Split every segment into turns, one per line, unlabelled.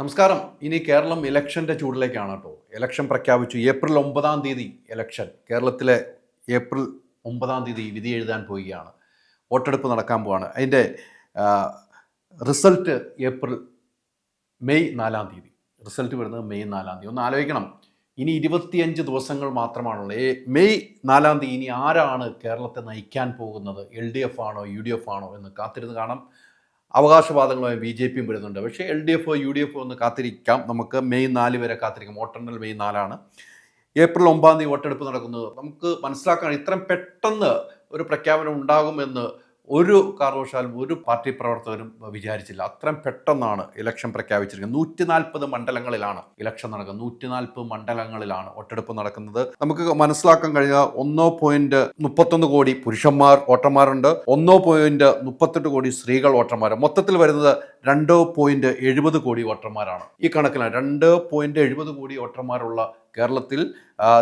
നമസ്കാരം. ഇനി കേരളം ഇലക്ഷൻ്റെ ചൂടിലേക്കാണ് കേട്ടോ. ഇലക്ഷൻ പ്രഖ്യാപിച്ചു. ഏപ്രിൽ 9-ാം തീയതി ഇലക്ഷൻ. കേരളത്തിലെ ഏപ്രിൽ 9-ാം തീയതി വിധി എഴുതാൻ പോവുകയാണ്. വോട്ടെടുപ്പ് നടക്കാൻ പോവുകയാണ്. അതിൻ്റെ റിസൾട്ട് മെയ് 4-ാം തീയതി. റിസൾട്ട് വരുന്നത് മെയ് 4-ാം തീയതി. ഒന്ന് ആലോചിക്കണം, ഇനി 25 ദിവസങ്ങൾ മാത്രമാണുള്ളത്. മെയ് 4-ാം തീയതി ഇനി ആരാണ് കേരളത്തെ നയിക്കാൻ പോകുന്നത്? LDF ആണോ UDF ആണോ എന്ന് കാത്തിരുന്ന് കാണാം. അവകാശവാദങ്ങളുമായി BJP വരുന്നുണ്ട്. പക്ഷേ LDF UDF ഒന്ന് കാത്തിരിക്കാം. നമുക്ക് മെയ് 4 വരെ കാത്തിരിക്കാം. വോട്ടെണ്ണൽ മെയ് 4-ആണ്. ഏപ്രിൽ 9-ാം തീയതി വോട്ടെടുപ്പ് നടക്കുന്നത്. നമുക്ക് മനസ്സിലാക്കാൻ ഇത്രയും പെട്ടെന്ന് ഒരു പ്രഖ്യാപനം ഉണ്ടാകുമെന്ന് ഒരു കാരണവശാലും ഒരു പാർട്ടി പ്രവർത്തകരും വിചാരിച്ചില്ല. അത്രയും പെട്ടെന്നാണ് ഇലക്ഷൻ പ്രഖ്യാപിച്ചിരിക്കുന്നത്. 140 മണ്ഡലങ്ങളിലാണ് ഇലക്ഷൻ നടക്കുന്നത്. 140 മണ്ഡലങ്ങളിലാണ് വോട്ടെടുപ്പ് നടക്കുന്നത്. നമുക്ക് മനസ്സിലാക്കാൻ കഴിഞ്ഞ 1.31 കോടി പുരുഷന്മാർ വോട്ടർമാരുണ്ട്, 1.38 കോടി സ്ത്രീകൾ വോട്ടർമാർ. മൊത്തത്തിൽ വരുന്നത് 2.70 കോടി വോട്ടർമാരാണ്. ഈ കണക്കിലാണ് 2.70 കോടി വോട്ടർമാരുള്ള കേരളത്തിൽ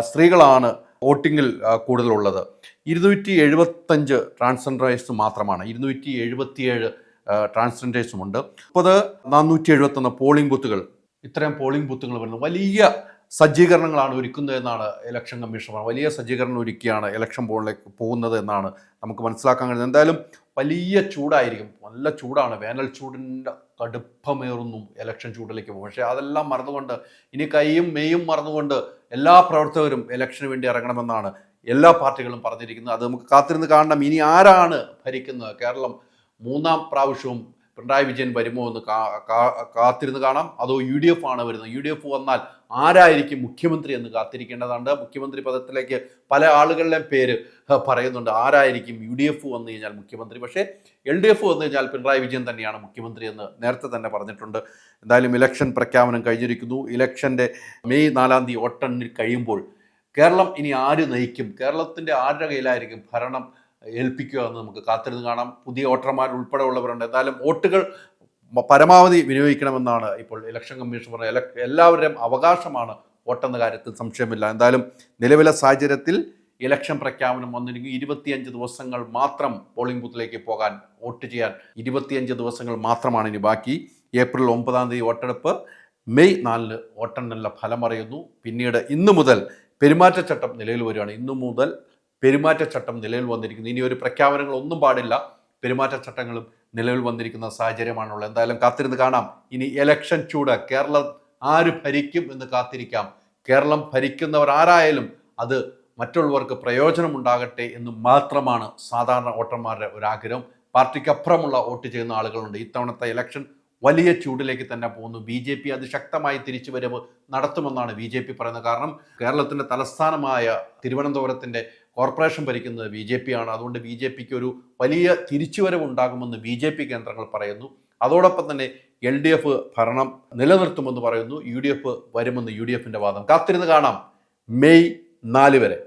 സ്ത്രീകളാണ് വോട്ടിങ്ങിൽ കൂടുതലുള്ളത്. 275 ട്രാൻസ്ജെൻഡേഴ്സ് മാത്രമാണ്. 277 ട്രാൻസ്ജെൻഡേഴ്സുമുണ്ട്. 471 പോളിംഗ് ബൂത്തുകൾ. ഇത്രയും പോളിംഗ് ബൂത്തുകൾ വരുന്നു. വലിയ സജ്ജീകരണങ്ങളാണ് ഒരുക്കുന്നതെന്നാണ് ഇലക്ഷൻ കമ്മീഷൻ പറഞ്ഞത്. വലിയ സജ്ജീകരണം ഒരുക്കിയാണ് ഇലക്ഷൻ ബോർഡിലേക്ക് പോകുന്നത് എന്നാണ് നമുക്ക് മനസ്സിലാക്കാൻ കഴിയുന്നത്. എന്തായാലും വലിയ ചൂടായിരിക്കും. നല്ല ചൂടാണ്. വേനൽ ചൂടിൻ്റെ കടുപ്പമേറുന്നു ഇലക്ഷൻ ചൂടിലേക്ക് പോകും. പക്ഷേ അതെല്ലാം മറന്നുകൊണ്ട്, ഇനി കൈയും മെയ്യും മറന്നുകൊണ്ട് എല്ലാ പ്രവർത്തകരും ഇലക്ഷന് വേണ്ടി ഇറങ്ങണമെന്നാണ് എല്ലാ പാർട്ടികളും പറഞ്ഞിരിക്കുന്നത്. അത് നമുക്ക് കാത്തിരുന്ന് കാണണം. ഇനി ആരാണ് ഭരിക്കുന്നത്? കേരളം 3-ാം പ്രാവശ്യവും പിണറായി വിജയൻ വരുമോ എന്ന് കാത്തിരുന്ന് കാണാം. അതോ UDF ആണ് വരുന്നത്? UDF വന്നാൽ ആരായിരിക്കും മുഖ്യമന്ത്രി എന്ന് കാത്തിരിക്കേണ്ടതുണ്ട്. മുഖ്യമന്ത്രി പദത്തിലേക്ക് പല ആളുകളുടെയും പേര് പറയുന്നുണ്ട്. ആരായിരിക്കും UDF വന്നു കഴിഞ്ഞാൽ മുഖ്യമന്ത്രി? പക്ഷേ LDF വന്നു കഴിഞ്ഞാൽ പിണറായി വിജയൻ തന്നെയാണ് മുഖ്യമന്ത്രി എന്ന് നേരത്തെ തന്നെ പറഞ്ഞിട്ടുണ്ട്. എന്തായാലും ഇലക്ഷൻ പ്രഖ്യാപനം കഴിഞ്ഞിരിക്കുന്നു. ഇലക്ഷൻ്റെ മെയ് 4-ാം തീയതി വോട്ടെണ്ണൽ കഴിയുമ്പോൾ കേരളം ഇനി ആര് നയിക്കും? കേരളത്തിൻ്റെ ആരുടെ കയ്യിലായിരിക്കും ഭരണം ഏൽപ്പിക്കുക എന്ന് നമുക്ക് കാത്തിരുന്ന് കാണാം. പുതിയ വോട്ടർമാർ ഉൾപ്പെടെ ഉള്ളവരുണ്ട്. എന്തായാലും വോട്ടുകൾ പരമാവധി വിനിയോഗിക്കണമെന്നാണ് ഇപ്പോൾ ഇലക്ഷൻ കമ്മീഷൻ പറഞ്ഞത്. എല്ലാവരുടെയും അവകാശമാണ് വോട്ടെന്ന കാര്യത്തിൽ സംശയമില്ല. എന്തായാലും നിലവിലെ സാഹചര്യത്തിൽ ഇലക്ഷൻ പ്രഖ്യാപനം വന്നിരിക്കും. 25 ദിവസങ്ങൾ മാത്രം പോളിംഗ് ബൂത്തിലേക്ക് പോകാൻ, വോട്ട് ചെയ്യാൻ 25 ദിവസങ്ങൾ മാത്രമാണ് ഇനി ബാക്കി. ഏപ്രിൽ 9-ാം തീയതി വോട്ടെടുപ്പ്, മെയ് 4-ന് വോട്ടെണ്ണലിൻ്റെ ഫലം അറിയുന്നു. പിന്നീട് ഇന്നു മുതൽ പെരുമാറ്റച്ചട്ടം നിലവിൽ വരികയാണ്. ഇന്നു മുതൽ പെരുമാറ്റച്ചട്ടം നിലവിൽ വന്നിരിക്കുന്നു. ഇനി ഒരു പ്രഖ്യാപനങ്ങളൊന്നും പാടില്ല. പെരുമാറ്റച്ചട്ടങ്ങളും നിലവിൽ വന്നിരിക്കുന്ന സാഹചര്യമാണുള്ളത്. എന്തായാലും കാത്തിരുന്ന് കാണാം. ഇനി ഇലക്ഷൻ ചൂട്. കേരളം ആര് ഭരിക്കും എന്ന് കാത്തിരിക്കാം. കേരളം ഭരിക്കുന്നവർ ആരായാലും അത് മറ്റുള്ളവർക്ക് പ്രയോജനമുണ്ടാകട്ടെ എന്ന് മാത്രമാണ് സാധാരണ വോട്ടർമാരുടെ ഒരാഗ്രഹം. പാർട്ടിക്കപ്പുറമുള്ള വോട്ട് ചെയ്യുന്ന ആളുകളുണ്ട്. ഇത്തവണത്തെ ഇലക്ഷൻ വലിയ ചൂടിലേക്ക് തന്നെ പോകുന്നു. BJP അതിശക്തമായി തിരിച്ചുവരവ് നടത്തുമെന്നാണ് BJP പറയുന്നത്. കാരണം കേരളത്തിൻ്റെ തലസ്ഥാനമായ തിരുവനന്തപുരത്തിൻ്റെ കോർപ്പറേഷൻ ഭരിക്കുന്നത് BJP ആണ്. അതുകൊണ്ട് BJPക്ക് ഒരു വലിയ തിരിച്ചുവരവ് ഉണ്ടാകുമെന്ന് BJP കേന്ദ്രങ്ങൾ പറയുന്നു. അതോടൊപ്പം തന്നെ LDF ഭരണം നിലനിർത്തുമെന്ന് പറയുന്നു. UDF വരുമെന്ന് UDFൻ്റെ വാദം. കാത്തിരുന്ന് കാണാം മെയ് 4 വരെ.